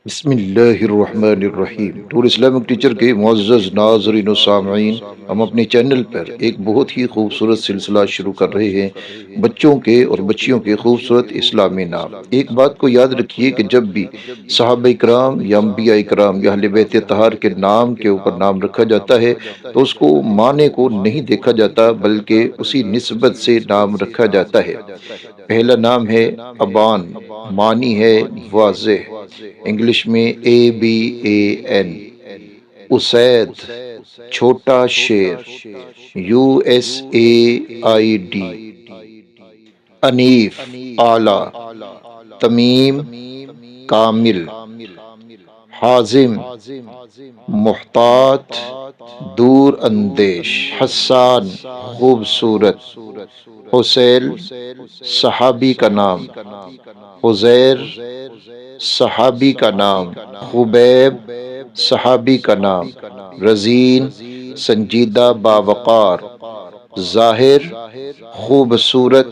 بسم اللہ الرحمن الرحیم ٹور اسلامک ٹیچر کے معزز ناظرین و سامعین، ہم اپنے چینل پر ایک بہت ہی خوبصورت سلسلہ شروع کر رہے ہیں، بچوں کے اور بچیوں کے خوبصورت اسلامی نام۔ ایک بات کو یاد رکھیے کہ جب بھی صحابہ کرام یا انبیاء کرام یا اہل بیت طہار کے نام کے اوپر نام رکھا جاتا ہے تو اس کو معنی کو نہیں دیکھا جاتا، بلکہ اسی نسبت سے نام رکھا جاتا ہے۔ پہلا نام ہے ابان، معنی ہے واضح، انگلش میں ABAN۔ اسید، چھوٹا شیر، USAID۔ انیف، اعلی، تمیم، کامل۔ حازم، محتاط، دور اندیش۔ حسان، خوبصورت۔ حسیل، صحابی کا نام۔ حزیر، صحابی کا نام۔ خبیب، صحابی کا نام۔ رزین، سنجیدہ باوقار۔ ظاہر، خوبصورت،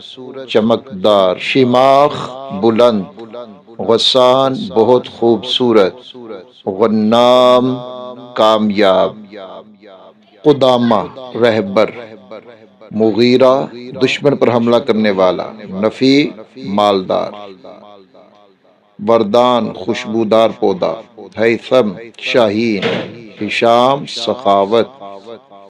چمکدار۔ شماخ، بلند۔ غسان، بہت خوبصورت۔ غنام، کامیاب۔ قدامہ، رہبر۔ مغیرہ، دشمن پر حملہ کرنے والا۔ نفی، مالدار۔ وردان، خوشبودار پودا۔ ہیثم، شاہین۔ ہشام، سخاوت۔